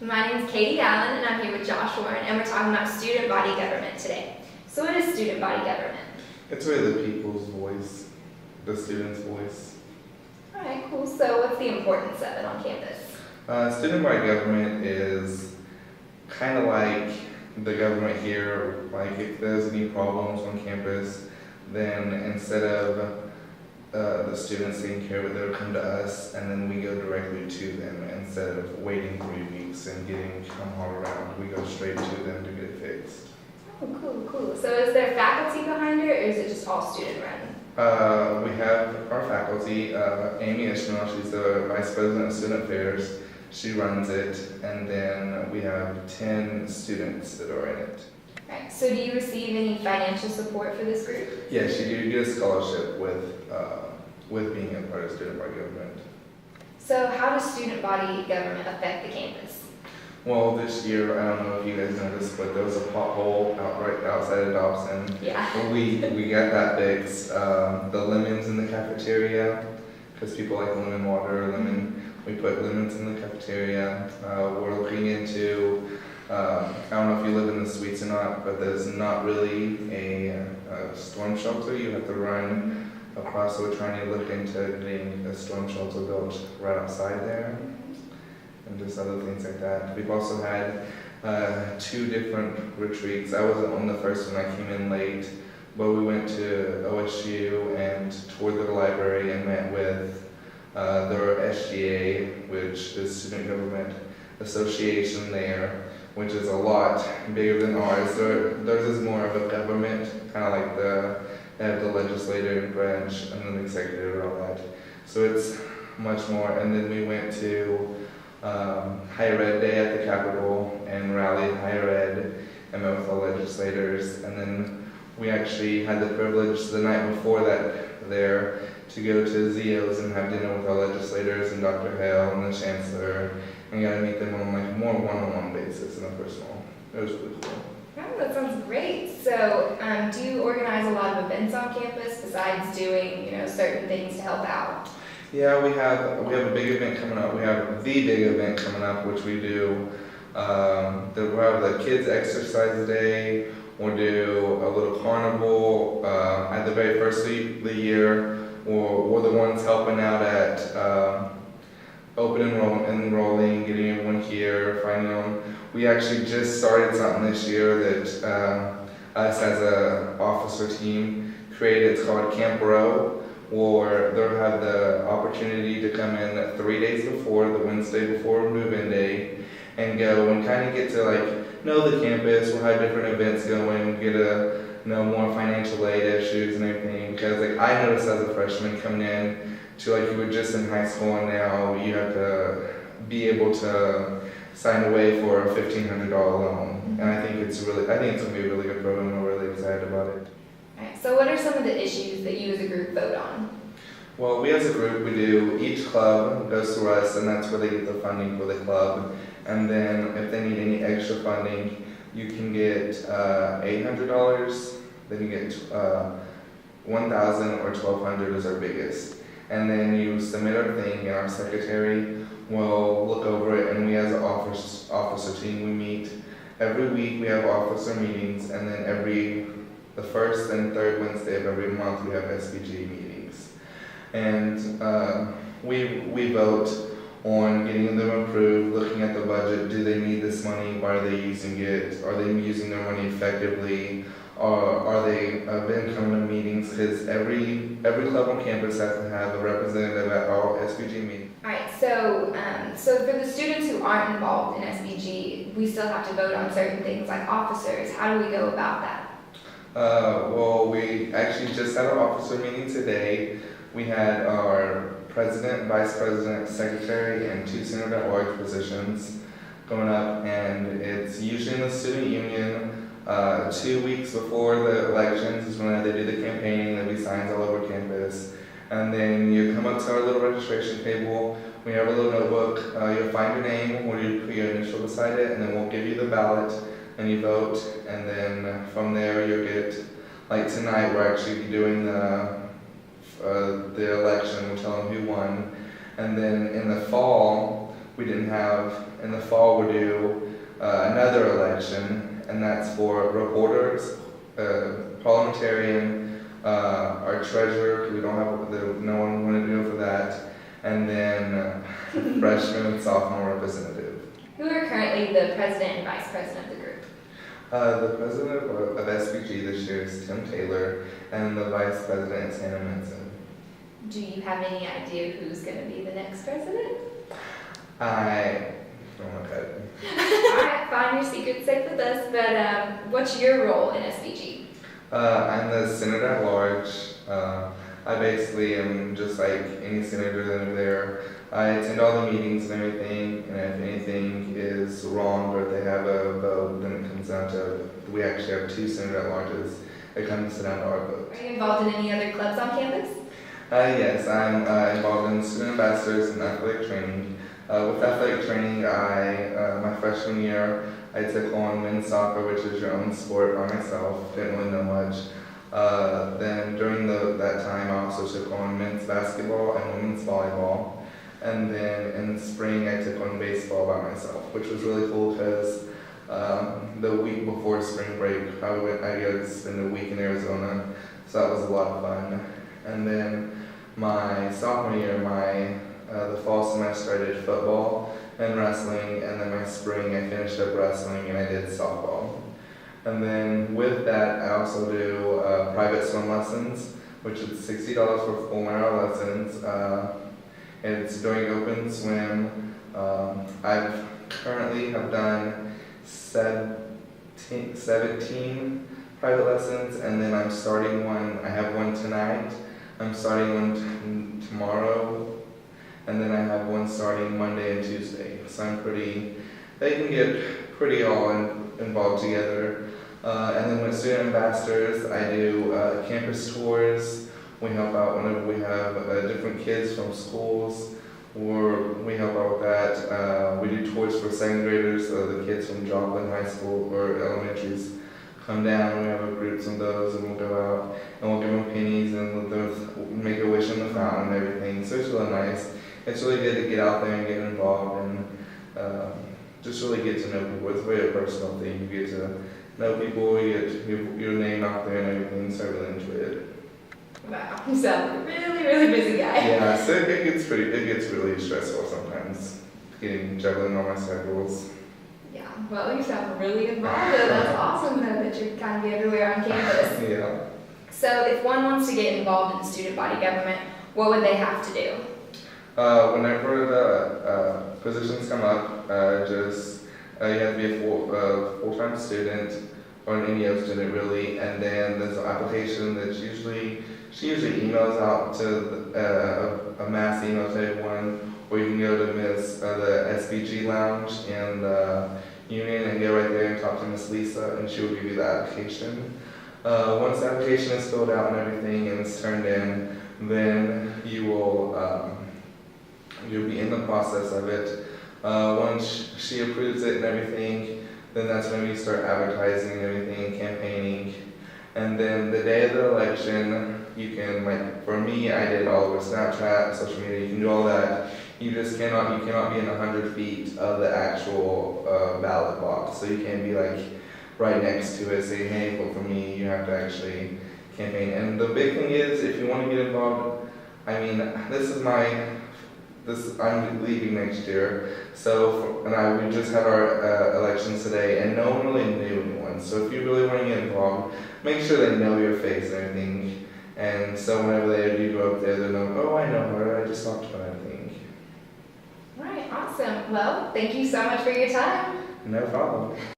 My name is Katie Allen, and I'm here with Josh Warren, and we're talking about student body government today. So what is student body government? It's really the people's voice, the students' voice. All right, cool. So what's the importance of it on campus? Student body government is kind of like the government here. Like if there's any problems on campus, then instead of the students taking care of it, they'll come to us, and then we go directly to them instead of waiting 3 weeks and getting come all around. We go straight to them to get it fixed. Oh, cool. So is there faculty behind it, or is it just all student run? We have our faculty, Amy Ishmael, she's the Vice President of Student Affairs. She runs it, and then we have 10 students that are in it. All right, so do you receive any financial support for this group? Yes, you do get a scholarship with being a part of student body government. So how does student body government affect the campus? Well, this year, I don't know if you guys noticed, but there was a pothole right outside of Dobson. Yeah. We got that fixed. The lemons in the cafeteria, because people like lemon water, we put lemons in the cafeteria. We're looking into, I don't know if you live in the suites or not, but there's not really a storm shelter. You have to run across, so we're trying to look into getting a storm shelter built right outside there, and just other things like that. We've also had 2 different retreats. I wasn't on the first one, I came in late, but we went to OSU and toured the library and met with their SGA, which is Student Government Association there, which is a lot bigger than ours. Theirs is more of a government, kind of like they have the legislative branch and then the executive and all that. So it's much more. And then we went to Higher Ed Day at the Capitol and rallied Higher Ed and met with the legislators. And then we actually had the privilege the night before that there to go to Zio's and have dinner with our legislators and Dr. Hale and the Chancellor, and got to meet them on like more one-on-one basis and a personal. It was really cool. Oh, that sounds great. So do you organize a lot of events on campus besides doing, certain things to help out? Yeah, we have a big event coming up. We have the big event coming up, which we do. We'll have the kids exercise day. We'll do a little carnival at the very first of the year. We're the ones helping out at open enrolling, getting everyone here, finding them. We actually just started something this year that us as an officer team created. It's called Camp Row, where they'll have the opportunity to come in 3 days before, the Wednesday before move-in day, and go and kind of get to know the campus. We'll have different events going, get to know more financial aid issues and everything. Because I noticed as a freshman coming in to you were just in high school, and now you have to be able to sign away for a $1,500 loan. And I think it's gonna be a really good program. We're really excited about it. All right, so what are some of the issues that you as a group vote on? Well, we as a group, each club goes through us, and that's where they get the funding for the club. And then if they need any extra funding, you can get $800, then you get $1,000 or $1,200 is our biggest. And then you submit our thing, and our secretary will look over it, and we as an officer team, we meet every week. We have officer meetings, and then the first and third Wednesday of every month we have SBG meetings. And we vote on getting them approved, looking at the budget. Do they need this money? Why are they using it? Are they using their money effectively? Are they been coming to meetings? Because every club on campus has to have a representative at all SBG meetings. All right, so for the students who aren't involved in SBG, we still have to vote on certain things like officers. How do we go about that? Well, we actually just had our officer meeting today. We had our president, vice president, secretary, and 2 senator-at-large positions going up, and it's usually in the student union. 2 weeks before the elections is when they do the campaigning. There'll be signs all over campus. And then you come up to our little registration table. We have a little notebook. You'll find your name, or you put your initial beside it, and then we'll give you the ballot, and you vote. And then from there you'll get, like tonight, we're actually doing the election. We'll tell them who won. And then in the fall, we didn't have. In the fall, we'll do another election, and that's for reporters, parliamentarian, our treasurer, 'cause we don't have, no one wanted to do for that, and then freshman and sophomore representative. Who are currently the president and vice president of the group? The president of SBG this year is Tim Taylor, and the vice president is Hannah Minson. Do you have any idea who's going to be the next president? I don't look at it. Alright, fine, your secret's safe with us, but what's your role in SBG? I'm the senator at large. I basically am just like any senator that are there. I attend all the meetings and everything, and if anything is wrong or if they have a vote, then it comes down to, we actually have 2 senator at larges. It comes down to our vote. Are you involved in any other clubs on campus? Yes, I'm involved in student ambassadors and athletic training. With athletic training, my freshman year, I took on men's soccer, which is your own sport, by myself. Didn't really know much. Then during that time, I also took on men's basketball and women's volleyball. And then in the spring, I took on baseball by myself, which was really cool because the week before spring break, I got to spend a week in Arizona, so that was a lot of fun. And then my sophomore year, the fall semester, I did football and wrestling, and then my spring, I finished up wrestling and I did softball. And then with that, I also do private swim lessons, which is $60 for full hour lessons. It's during open swim. I've currently have done 17 private lessons, and then I'm starting one. I have one tonight. I'm starting one tomorrow, and then I have one starting Monday and Tuesday. So they can get pretty all involved together. And then with student ambassadors, I do campus tours. We help out whenever we have different kids from schools, or we help out with that. We do tours for second graders, so the kids from Joplin High School or elementaries come down. We have a groups of those, and we'll go out and we'll give them pennies and we'll make a wish in the fountain and everything. So it's really nice. It's really good to get out there and get involved and just really get to know people. It's a very personal thing. You get to know people, you get your name out there and everything. So I really enjoy it. Wow, you sound like a really, really busy guy. Yeah, so it gets really stressful sometimes, juggling all my schedules. Yeah, well, you sound really involved. That's awesome though that you kind of be everywhere on campus. Yeah. So if one wants to get involved in student body government, what would they have to do? Whenever the positions come up, you have to be a full-time student or an NEO student really, and then there's an application that she usually emails out to a mass email to everyone, or you can go to the SBG lounge in the Union and go right there and talk to Miss Lisa, and she will give you the application. Once the application is filled out and everything and it's turned in, then you'll be in the process of it. Once she approves it and everything, then that's when we start advertising and everything, campaigning. And then the day of the election, you can, like, for me, I did all over Snapchat, social media, you can do all that. You cannot be in 100 feet of the actual ballot box. So you can't be like right next to it saying, hey, vote for me. You have to actually campaign. And the big thing is, if you want to get involved, I mean, I'm leaving next year, so we just had our elections today, and no one really knew anyone. So if you really want to get involved, make sure they know your face and everything. And so whenever they do go up there, they know, oh, I know her. I just talked to her and everything. All right, awesome. Well, thank you so much for your time. No problem.